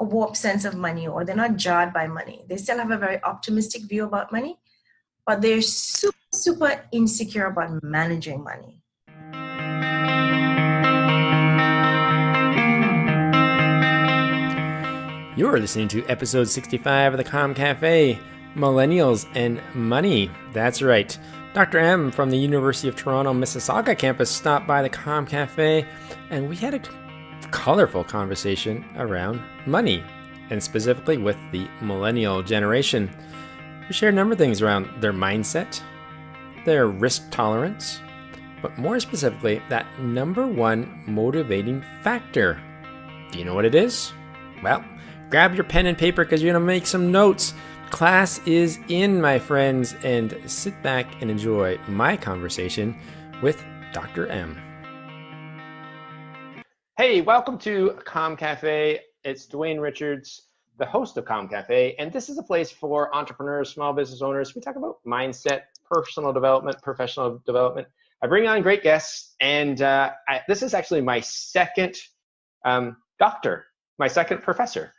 a warped sense of money, or they're not jarred by money. They still have a very optimistic view about money, but they're super, super insecure about managing money. You're listening to episode 65 of the Comm Cafe, Millennials and Money. That's right. Dr. M from the University of Toronto Mississauga campus stopped by the Comm Cafe, and we had a colorful conversation around money, and specifically with the millennial generation. We shared a number of things around their mindset, their risk tolerance, but more specifically, that number one motivating factor. Do you know what it is? Well, grab your pen and paper because you're going to make some notes. Class is in, my friends, and sit back and enjoy my conversation with Dr. M. Hey, welcome to Comm Cafe. It's Dwayne Richards, the host of Comm Cafe, and this is a place for entrepreneurs, small business owners. We talk about mindset, personal development, professional development. I bring on great guests, and this is actually my second doctor, my second professor.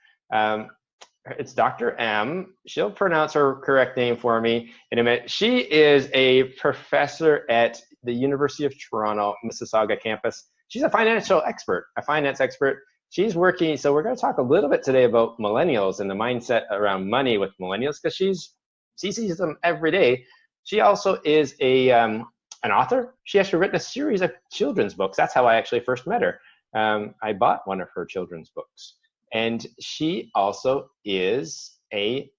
It's Dr. M. She'll pronounce her correct name for me in a minute. She is a professor at the University of Toronto Mississauga campus. She's a finance expert. She's working, so we're going to talk a little bit today about millennials and the mindset around money with millennials, because she sees them every day. She also is an author. She actually written a series of children's books. That's how I actually first met her. I bought one of her children's books. And she also was a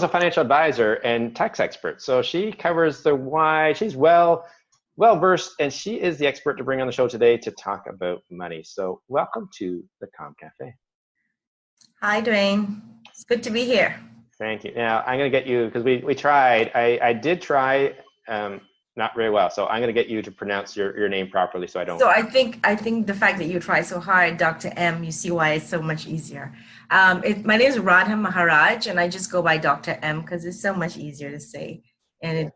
financial advisor and tax expert. So she covers the why. She's well versed, and she is the expert to bring on the show today to talk about money. So welcome to the Comm Cafe. Hi, Dwayne. It's good to be here. Thank you. Now I'm going to get you, because we tried. I did try. Not very well, so I'm going to get you to pronounce your name properly, so I don't. So I think the fact that you try so hard, Dr. M, you see why it's so much easier. My name is Radha Maharaj, and I just go by Dr. M because it's so much easier to say, and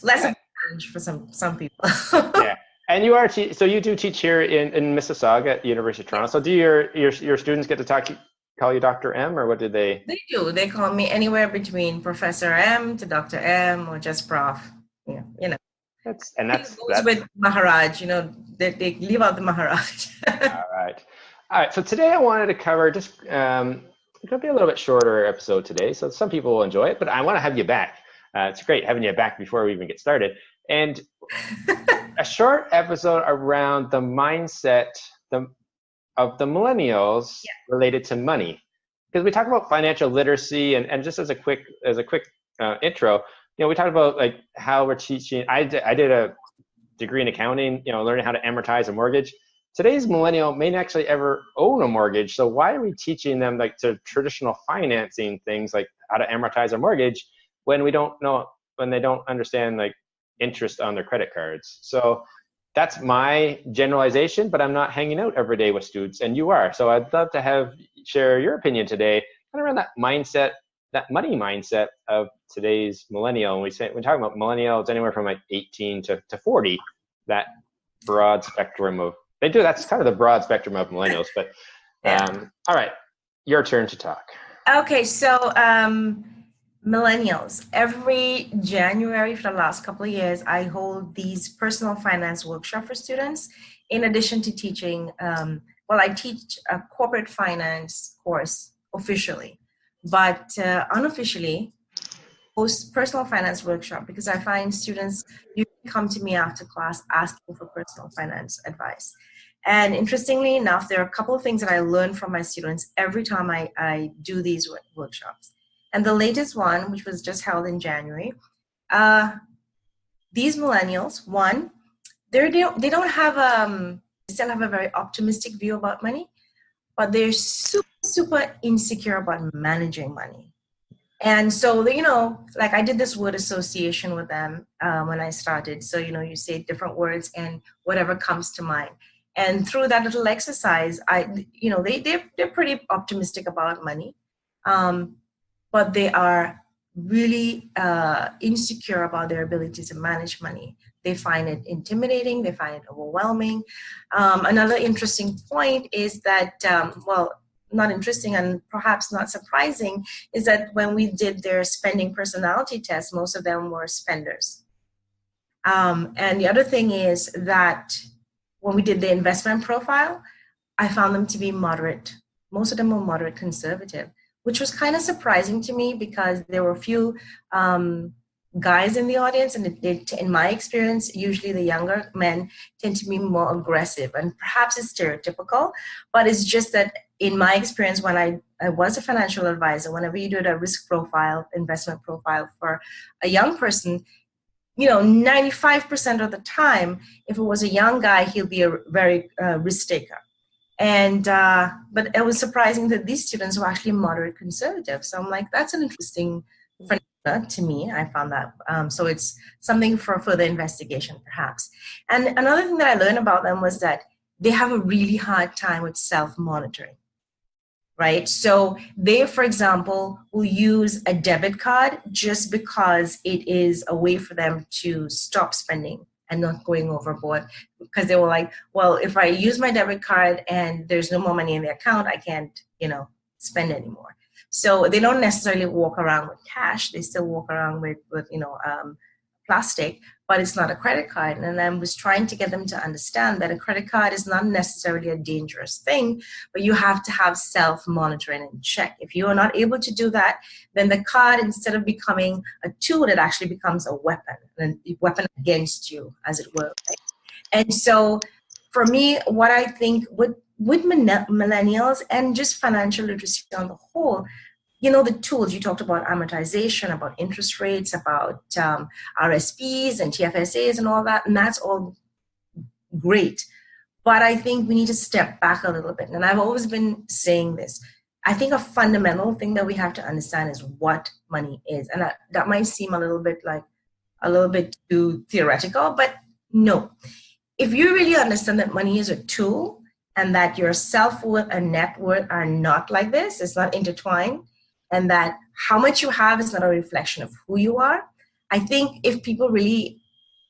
less of a challenge for some people. Yeah, and you are so you do teach here in Mississauga at the University of Toronto. So do your students get to call you Dr. M, or what did they? They do. They call me anywhere between Professor M to Dr. M or just Prof. That's with Maharaj. They leave out the Maharaj. All right. So today I wanted to cover it's going to be a little bit shorter episode today, so some people will enjoy it. But I want to have you back. It's great having you back before we even get started, and a short episode around the mindset of the millennials related to money, because we talk about financial literacy, and just as a quick intro. We talked about like how we're teaching. I did a degree in accounting, learning how to amortize a mortgage. Today's millennial may not actually ever own a mortgage. So why are we teaching them like to traditional financing things like how to amortize a mortgage when they don't understand like interest on their credit cards? So that's my generalization, but I'm not hanging out every day with students, and you are. So I'd love to share your opinion today kind of around that mindset, that money mindset of today's millennial. And we're talking about millennials anywhere from like 18 to 40, that broad spectrum of, that's kind of the broad spectrum of millennials. But all right, your turn to talk. Okay, so millennials, every January for the last couple of years, I hold these personal finance workshops for students, in addition to teaching, I teach a corporate finance course officially. But unofficially, host personal finance workshop, because I find students usually come to me after class asking for personal finance advice. And interestingly enough, there are a couple of things that I learn from my students every time I do these workshops. And the latest one, which was just held in January, these millennials, one, they don't have they still have a very optimistic view about money, but they're super insecure about managing money. And so, like I did this word association with them when I started. So, you say different words and whatever comes to mind. And through that little exercise, they're pretty optimistic about money, but they are really insecure about their ability to manage money. They find it intimidating. They find it overwhelming. Another interesting point is that, not interesting and perhaps not surprising is that when we did their spending personality test, most of them were spenders. And the other thing is that when we did the investment profile, I found them to be moderate. Most of them were moderate conservative, which was kind of surprising to me because there were a few guys in the audience, and in my experience, usually the younger men tend to be more aggressive, and perhaps it's stereotypical, but it's just that in my experience, when I was a financial advisor, whenever you did a risk profile, investment profile for a young person, 95% of the time, if it was a young guy, he'll be a very risk taker. And but it was surprising that these students were actually moderate conservative. So I'm like, that's an interesting phenomena to me. I found that. So it's something for further investigation, perhaps. And another thing that I learned about them was that they have a really hard time with self-monitoring, right? So they, for example, will use a debit card just because it is a way for them to stop spending and not going overboard, because they were like, well, if I use my debit card and there's no more money in the account, I can't, spend anymore. So they don't necessarily walk around with cash. They still walk around with plastic, but it's not a credit card. And I was trying to get them to understand that a credit card is not necessarily a dangerous thing, but you have to have self-monitoring and check. If you are not able to do that, then the card, instead of becoming a tool, it actually becomes a weapon against you, as it were. Right? And so for me, what I think with millennials and just financial literacy on the whole, the tools you talked about, amortization, about interest rates, about RSPs and TFSAs and all that, and that's all great. But I think we need to step back a little bit. And I've always been saying this. I think a fundamental thing that we have to understand is what money is. And that might seem a little bit too theoretical, but no. If you really understand that money is a tool and that your self-worth and net worth are not like this, it's not intertwined, and that how much you have is not a reflection of who you are, I think if people really,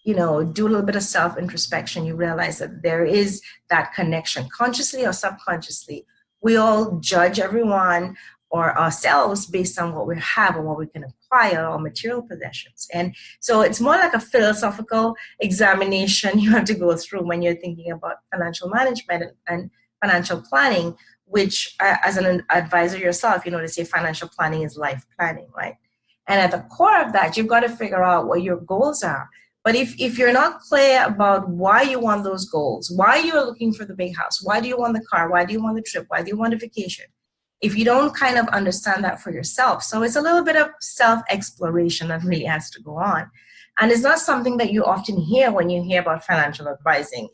do a little bit of self-introspection, you realize that there is that connection, consciously or subconsciously. We all judge everyone or ourselves based on what we have and what we can acquire or material possessions. And so it's more like a philosophical examination you have to go through when you're thinking about financial management and financial planning, which as an advisor yourself, they say financial planning is life planning, right? And at the core of that, you've got to figure out what your goals are. But if you're not clear about why you want those goals, why you're looking for the big house, why do you want the car, why do you want the trip, why do you want a vacation, if you don't kind of understand that for yourself. So it's a little bit of self-exploration that really has to go on. And it's not something that you often hear when you hear about financial advising.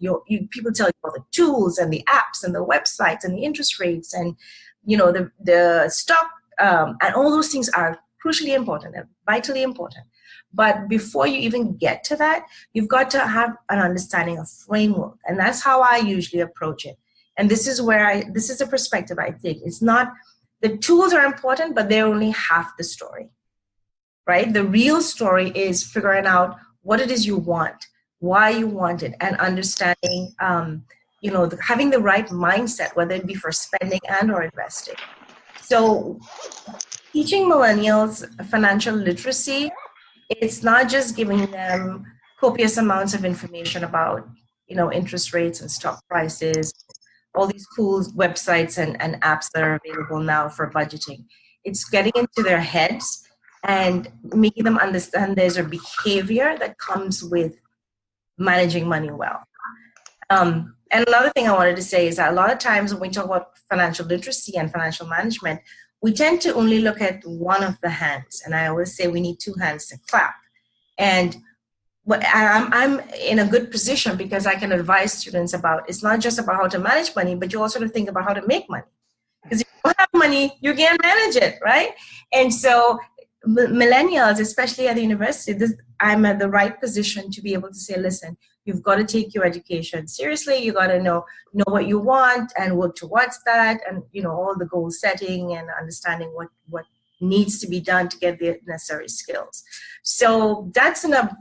People tell you about the tools and the apps and the websites and the interest rates and, the stock, and all those things are crucially important and vitally important. But before you even get to that, you've got to have an understanding of framework. And that's how I usually approach it. And this is the perspective I take. It's not, the tools are important, but they're only half the story, right? The real story is figuring out what it is you want, why you want it, and understanding, having the right mindset, whether it be for spending and or investing. So teaching millennials financial literacy, it's not just giving them copious amounts of information about, interest rates and stock prices, all these cool websites and apps that are available now for budgeting. It's getting into their heads and making them understand there's a behavior that comes with managing money well. And another thing I wanted to say is that a lot of times when we talk about financial literacy and financial management, we tend to only look at one of the hands. And I always say we need two hands to clap. But I'm in a good position because I can advise students about, it's not just about how to manage money, but you also have to think about how to make money. Because if you don't have money, you can't manage it, right? And so millennials, especially at the university, I'm at the right position to be able to say, listen, you've got to take your education seriously. You got to know what you want and work towards that, and all the goal setting and understanding what needs to be done to get the necessary skills. So that's a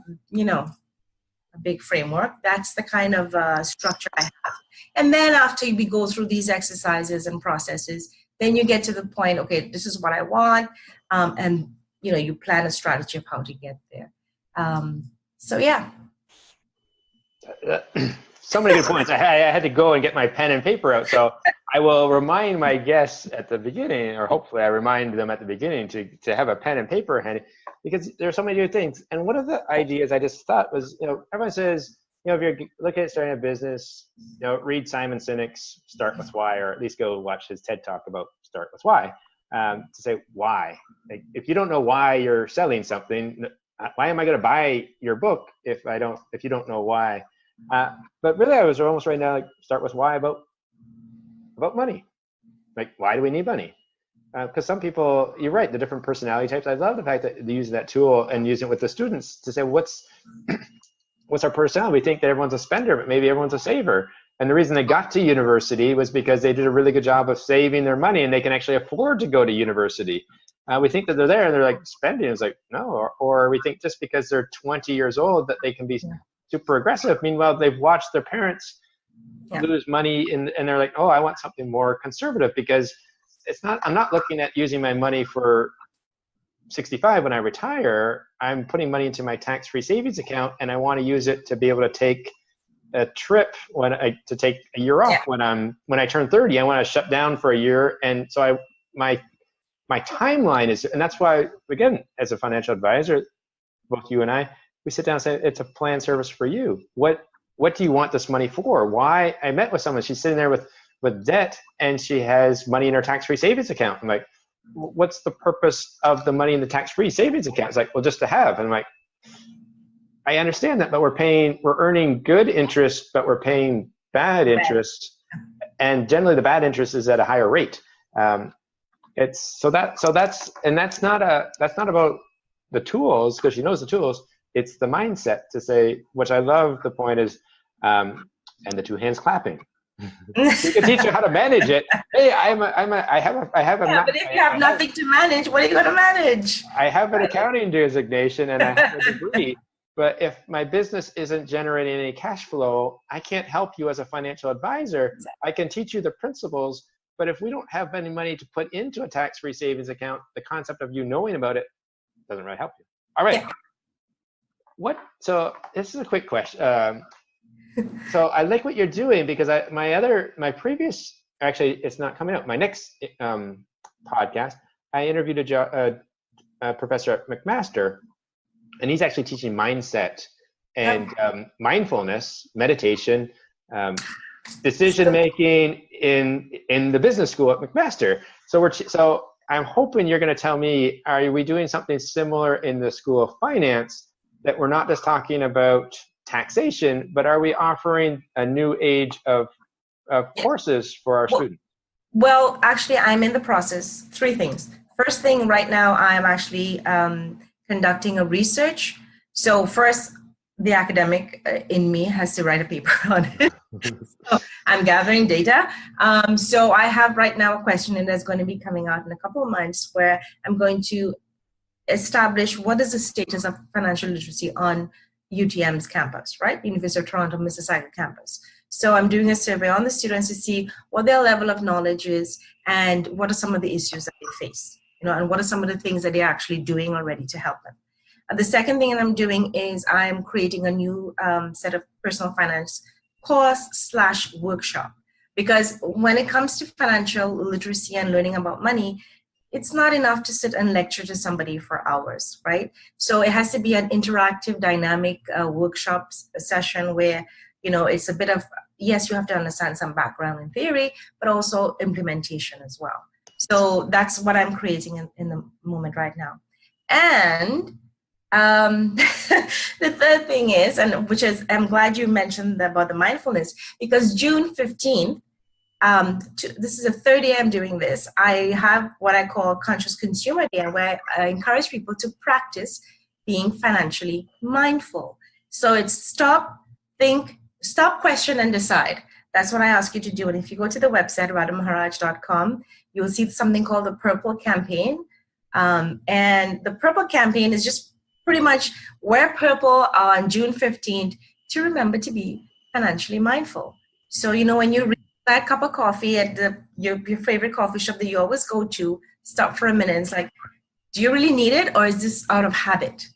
big framework. That's the kind of structure I have. And then after we go through these exercises and processes, then you get to the point, okay, this is what I want. And, you plan a strategy of how to get there. So, yeah. So many good points. I had to go and get my pen and paper out. So I will remind my guests at the beginning, or hopefully I remind them at the beginning to have a pen and paper handy, because there are so many good things. And one of the ideas I just thought was, everyone says, if you're looking at starting a business, read Simon Sinek's Start With Why, or at least go watch his TED Talk about Start With Why, to say why. Like, if you don't know why you're selling something, why am I going to buy your book if you don't know why? But really, I was almost right now, like, start with why about money. Like, why do we need money? Because some people, you're right, the different personality types. I love the fact that they use that tool and use it with the students to say, what's our personality? We think that everyone's a spender, but maybe everyone's a saver. And the reason they got to university was because they did a really good job of saving their money, and they can actually afford to go to university. We think that they're there and they're like spending. It's like, no. Or we think just because they're 20 years old that they can be super aggressive. Meanwhile, they've watched their parents lose money and they're like, oh, I want something more conservative, because I'm not looking at using my money for 65 when I retire. I'm putting money into my tax-free savings account, and I want to use it to be able to take a trip to take a year off when I turn 30. I want to shut down for a year. And so my timeline is, and that's why, again, as a financial advisor, both you and I, we sit down and say, it's a planned service for you. What do you want this money for? Why? I met with someone, she's sitting there with debt, and she has money in her tax-free savings account. I'm like, what's the purpose of the money in the tax-free savings account? It's like, well, just to have. And I'm like, I understand that, but we're earning good interest, but we're paying bad interest. And generally the bad interest is at a higher rate. That's not about the tools, because she knows the tools. It's the mindset to say, which I love. The point is, and the two hands clapping. You can teach her how to manage it. Hey, I have a. But if you have nothing to manage, what are you going to manage? I have an accounting designation and I have a degree, but if my business isn't generating any cash flow, I can't help you as a financial advisor. I can teach you the principles, but if we don't have any money to put into a tax-free savings account, the concept of you knowing about it doesn't really help you. All right. Yeah. So this is a quick question. So I like what you're doing, because my previous, actually it's not coming out, my next podcast, I interviewed a professor at McMaster, and he's actually teaching mindset and mindfulness, meditation, decision making in the business school at McMaster. So I'm hoping you're going to tell me, are we doing something similar in the School of Finance, that we're not just talking about taxation, but are we offering a new age of courses for our students? Well, actually, I'm in the process. 3 things. First thing, right now, I'm actually conducting a research. So first, the academic in me has to write a paper on it. So I'm gathering data. So I have right now a question that's going to be coming out in a couple of months, where I'm going to establish what is the status of financial literacy on UTM's campus, right? University of Toronto, Mississauga campus. So I'm doing a survey on the students to see what their level of knowledge is and what are some of the issues that they face, and what are some of the things that they're actually doing already to help them. The second thing that I'm doing is I'm creating a new set of personal finance course/workshop, because when it comes to financial literacy and learning about money, it's not enough to sit and lecture to somebody for hours, right? So it has to be an interactive, dynamic workshop session where, it's a bit of, yes, you have to understand some background in theory, but also implementation as well. So that's what I'm creating in the moment right now. And the third thing is, and which is, I'm glad you mentioned about the mindfulness, because June 15th, this is the third year I'm doing this. I have what I call Conscious Consumer Day, where I encourage people to practice being financially mindful. So it's stop, think, stop, question, and decide. That's what I ask you to do. And if you go to the website, radhamaharaj.com, you'll see something called the Purple Campaign. And the Purple Campaign is just pretty much wear purple on June 15th to remember to be financially mindful. So, when you read that cup of coffee at the your favorite coffee shop that you always go to, stop for a minute. It's like, do you really need it, or is this out of habit?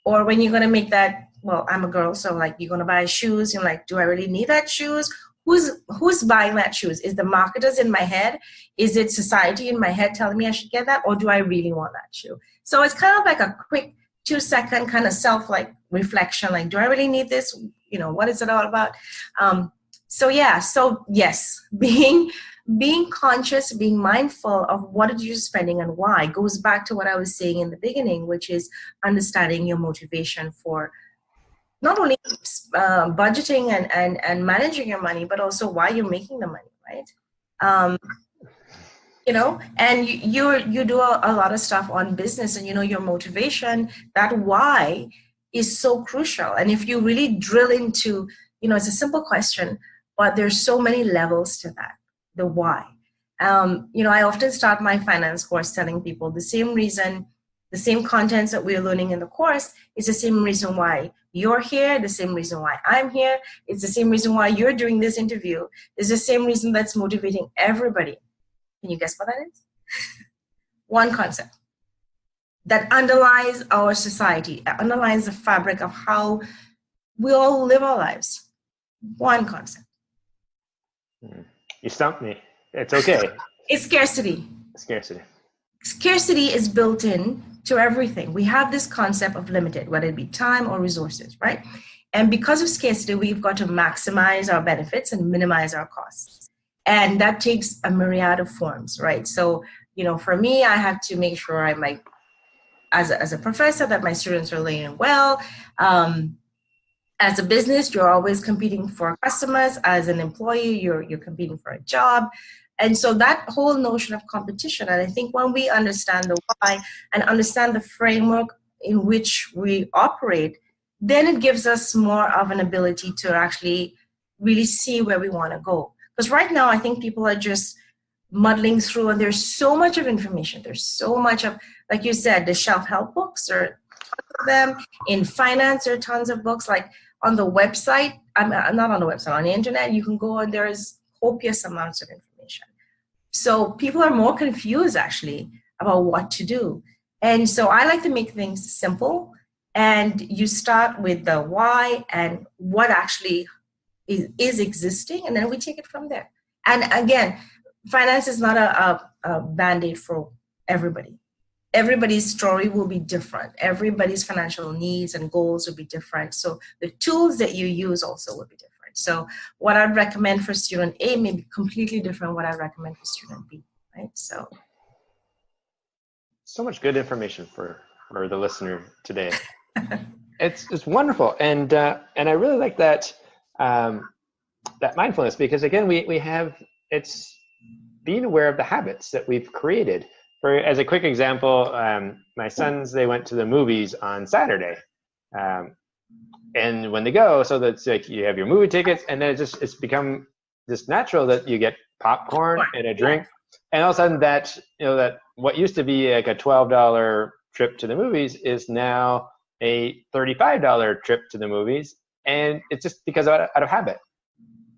Or when you're gonna make that, well, I'm a girl, so like you're gonna buy shoes, you're like, do I really need that shoes? Who's buying that shoes? Is the marketers in my head? Is it society in my head telling me I should get that, or do I really want that shoe? So it's kind of like a quick 2-second kind of self like reflection, like, do I really need this? You know, what is it all about? So yes, being conscious, being mindful of what it is you're spending and why goes back to what I was saying in the beginning, which is understanding your motivation for not only budgeting and managing your money, but also why you're making the money, right? You know, and you do a lot of stuff on business, and you know your motivation, that why is so crucial. And if you really drill into, you know, it's a simple question, but there's so many levels to that, the why. You know, I often start my finance course telling people the same reason, the same contents that we're learning in the course is the same reason why you're here, the same reason why I'm here. It's the same reason why you're doing this interview. It's the same reason that's motivating everybody. Can you guess what that is? One concept that underlies our society, underlies the fabric of how we all live our lives. One concept. You stumped me. It's okay. It's scarcity. Scarcity. Scarcity is built in to everything. We have this concept of limited, whether it be time or resources, right? And because of scarcity, we've got to maximize our benefits and minimize our costs. And that takes a myriad of forms, right? So, you know, for me, I have to make sure I'm like, as a professor, that my students are learning well. As a business, you're always competing for customers. As an employee, you're competing for a job. And so that whole notion of competition, and I think when we understand the why and understand the framework in which we operate, then it gives us more of an ability to actually really see where we want to go. Because right now, I think people are just muddling through, and there's so much of information. There's so much of, like you said, the self-help books, or tons of them. In finance, there are tons of books. Like on the website, I'm not on the website, on the internet, you can go and there's copious amounts of information. So people are more confused actually about what to do. And so I like to make things simple, and you start with the why and what actually is existing, and then we take it from there. And again, finance is not a band-aid for everybody. Everybody's story will be different. Everybody's financial needs and goals will be different. So the tools that you use also will be different. So what I'd recommend for student A may be completely different what I recommend for student B, right? So much good information for the listener today. It's wonderful, and I really like that that mindfulness, because again, we have, it's being aware of the habits that we've created. For as a quick example, my sons, they went to the movies on Saturday. And when they go, so that's like you have your movie tickets, and then it's become just natural that you get popcorn and a drink, and all of a sudden that, you know, that what used to be like a $12 trip to the movies is now a $35 trip to the movies, and it's just because out of habit.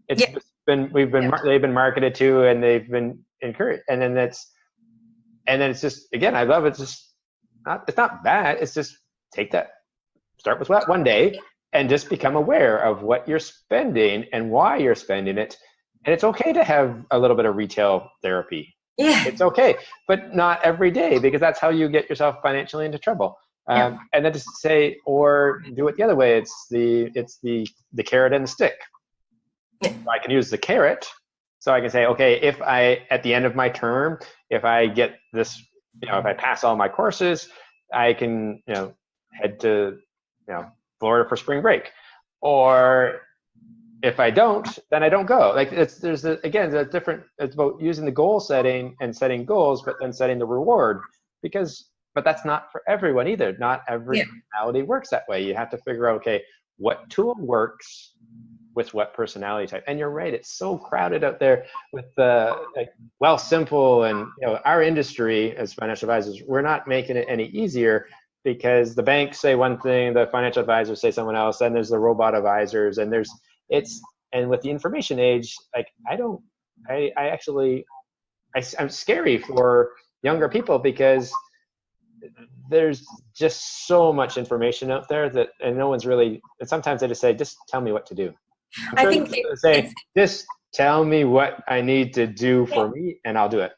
It's they've been marketed to, and they've been encouraged, and then it's just, again, I love it. It's not bad. It's just start with one day, and just become aware of what you're spending and why you're spending it. And it's okay to have a little bit of retail therapy. yeah, It's okay, but not every day, because that's how you get yourself financially into trouble. And then just say, or do it the other way. It's the carrot and the stick. So I can use the carrot. So I can say, okay, if at the end of my term, if I get this, you know, if I pass all my courses, I can, you know, head to, you know, Florida for spring break. Or if I don't, then I don't go. Like it's about using the goal setting and setting goals, but then setting the reward, but that's not for everyone either. Not every personality works that way. You have to figure out, okay, what tool works with what personality type. And you're right, it's so crowded out there with Simple, and you know, our industry as financial advisors, we're not making it any easier, because the banks say one thing, the financial advisors say someone else, then there's the robot advisors, and and with the information age, like I actually I'm scary for younger people because there's just so much information out there that, and no one's really, and sometimes they just say, just tell me what to do. I'm I sure think they're going to say, just tell me what I need to do for me and I'll do it.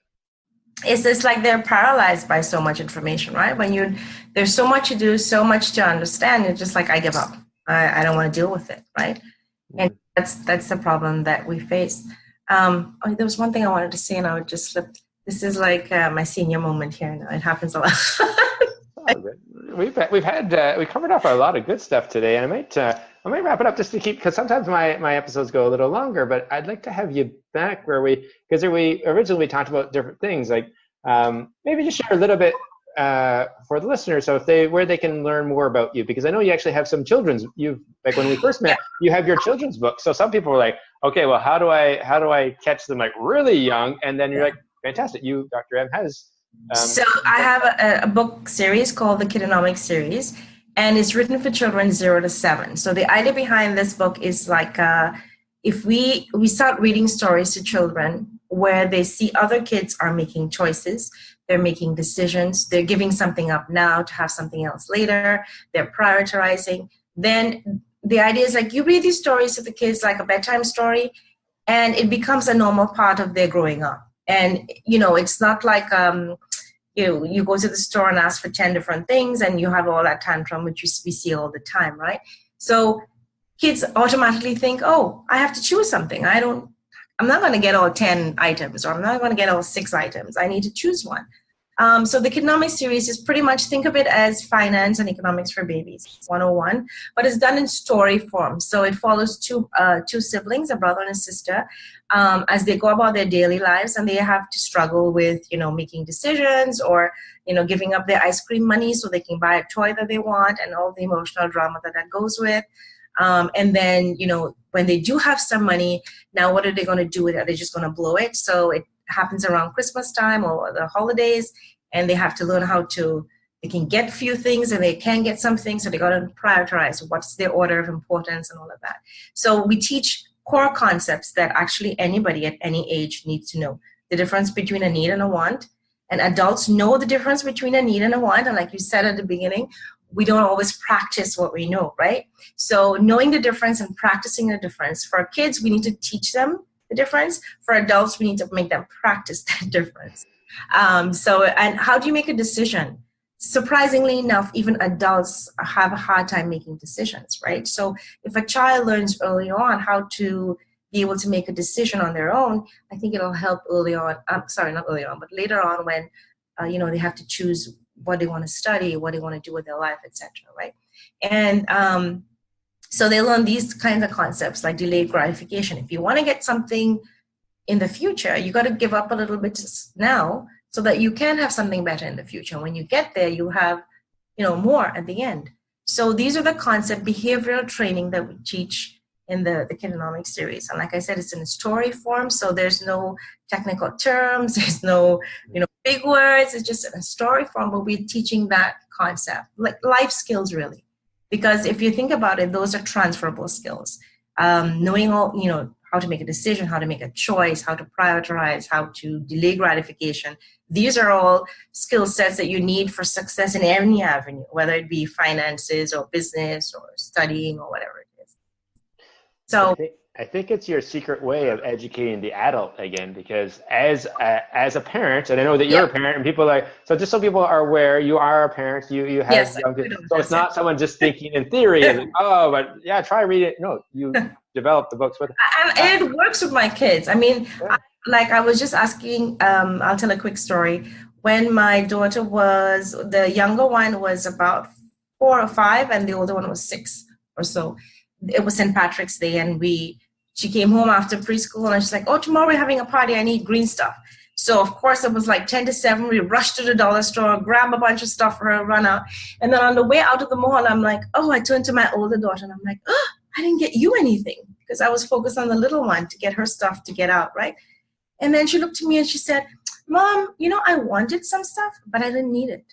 It's just like they're paralyzed by so much information, right? There's so much to do, so much to understand. It's just like, I give up. I don't want to deal with it, right? And that's the problem that we face. There was one thing I wanted to say and I would just slip. This is like my senior moment here now. It happens a lot. We covered up a lot of good stuff today, and I might wrap it up just to keep, because sometimes my episodes go a little longer, but I'd like to have you back because we originally talked about different things, like maybe just share a little bit for the listeners, so where they can learn more about you, because I know you actually have some children's. Like when we first met, you have your children's book. So some people were like, okay, well, how do I catch them like really young? And then you're like, fantastic, you, Dr. M, has. So I have a book series called the Kidonomics Series, and it's written for children 0 to 7. So the idea behind this book is like if we start reading stories to children where they see other kids are making choices, they're making decisions, they're giving something up now to have something else later, they're prioritizing, then the idea is like you read these stories to the kids like a bedtime story, and it becomes a normal part of their growing up. And, it's not like, you go to the store and ask for 10 different things and you have all that tantrum, which we see all the time, right? So kids automatically think, oh, I have to choose something. I'm not going to get all 10 items, or I'm not going to get all 6 items. I need to choose one. So the Kidonomics series is pretty much, think of it as finance and economics for babies 101, but it's done in story form. So it follows two siblings, a brother and a sister, as they go about their daily lives, and they have to struggle with, making decisions, or, giving up their ice cream money so they can buy a toy that they want, and all the emotional drama that goes with. And then, when they do have some money, now what are they going to do with it? Are they just going to blow it? So it happens around Christmas time or the holidays, and they have to learn they can get few things and they can get some things, so they got to prioritize what's their order of importance and all of that. So we teach core concepts that actually anybody at any age needs to know. The difference between a need and a want, and adults know the difference between a need and a want, and like you said at the beginning, we don't always practice what we know, right? So knowing the difference and practicing the difference. For our kids, we need to teach them the difference. For adults, we need to make them practice that difference. And how do you make a decision? Surprisingly enough, even adults have a hard time making decisions, right? So if a child learns early on how to be able to make a decision on their own, I think it'll help early on. Not early on, but later on when, they have to choose what they want to study, what they want to do with their life, etc., right? And so they learn these kinds of concepts like delayed gratification. If you want to get something in the future, you got to give up a little bit now so that you can have something better in the future. When you get there, you have, more at the end. So these are the concept behavioral training that we teach in the Kidonomics series. And like I said, it's in a story form, so there's no technical terms, there's no, big words. It's just in a story form, but we're teaching that concept, like life skills, really. Because if you think about it, those are transferable skills. Knowing all, how to make a decision, how to make a choice, how to prioritize, how to delay gratification. These are all skill sets that you need for success in any avenue, whether it be finances or business or studying or whatever it is. So I think it's your secret way of educating the adult again, because as a parent, and I know that you're a parent, and people so just so people are aware, you are a parent, you have young kids, so it's not someone just thinking in theory, but yeah, try read it. No, you develop the books with and it works with my kids. I mean, I was just asking, I'll tell a quick story. When my daughter the younger one was about 4 or 5, and the older one was 6 or so. It was St. Patrick's Day, and she came home after preschool, and she's like, oh, tomorrow we're having a party. I need green stuff. So, of course, it was like 10 to 7. We rushed to the dollar store, grab a bunch of stuff for her, run out. And then on the way out of the mall, I'm like, I turned to my older daughter, and I'm like, I didn't get you anything, because I was focused on the little one to get her stuff to get out, right? And then she looked at me and she said, Mom, I wanted some stuff, but I didn't need it.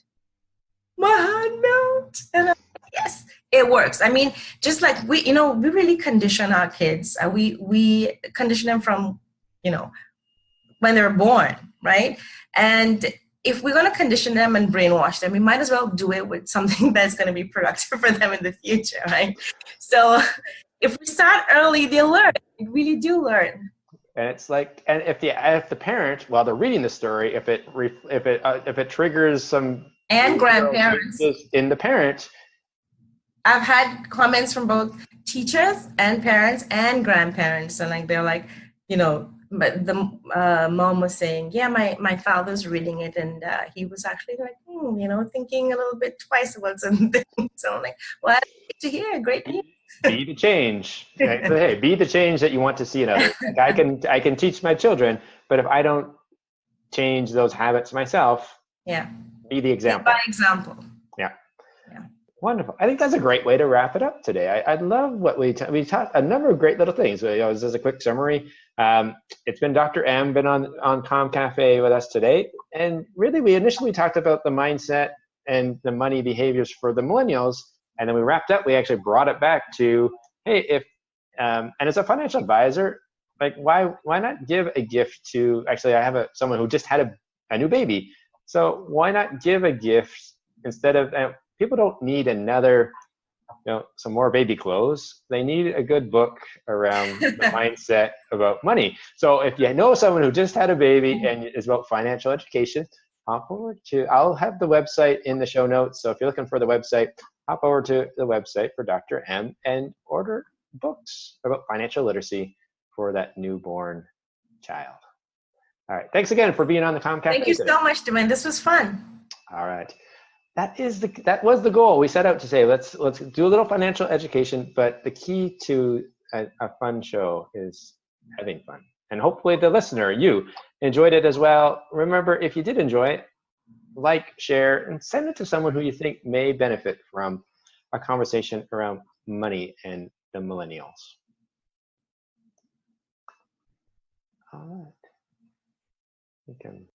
My heart melted. And I'm like, yes. It works. I mean, just like we really condition our kids. We condition them from, when they're born. right? And if we're going to condition them and brainwash them, we might as well do it with something that's going to be productive for them in the future, right? So if we start early, they'll learn. They really do learn. And it's like, and if the parent, while they're reading the story, if it triggers some And grandparents. changes in the parent. I've had comments from both teachers and parents and grandparents, and like they're like, you know, but the mom was saying, yeah, my father's reading it, and he was actually like, you know, thinking a little bit twice about some things. So I'm like, well, that's great to hear. Great news. Be the change. Right? So, hey, be the change that you want to see in others. Like I can teach my children, but if I don't change those habits myself, yeah, be the example. By example. Yeah. Yeah. Wonderful. I think that's a great way to wrap it up today. I love what we taught a number of great little things. As a quick summary, it's been Dr. M been on Comm Cafe with us today, and really we initially talked about the mindset and the money behaviors for the millennials, and then we wrapped up. We actually brought it back to, hey, if and as a financial advisor, like why not give a gift to? Actually, I have someone who just had a new baby, so why not give a gift instead of people don't need another, some more baby clothes. They need a good book around the mindset about money. So if you know someone who just had a baby and is about financial education, hop over to, I'll have the website in the show notes. So if you're looking for the website, hop over to the website for Dr. M and order books about financial literacy for that newborn child. All right. Thanks again for being on the Comm Cafe. Thank you so much, Dwayne. This was fun. All right. That was the goal. We set out to say, let's do a little financial education, but the key to a fun show is having fun. And hopefully the listener, you, enjoyed it as well. Remember, if you did enjoy it, like, share, and send it to someone who you think may benefit from a conversation around money and the millennials. All right. We can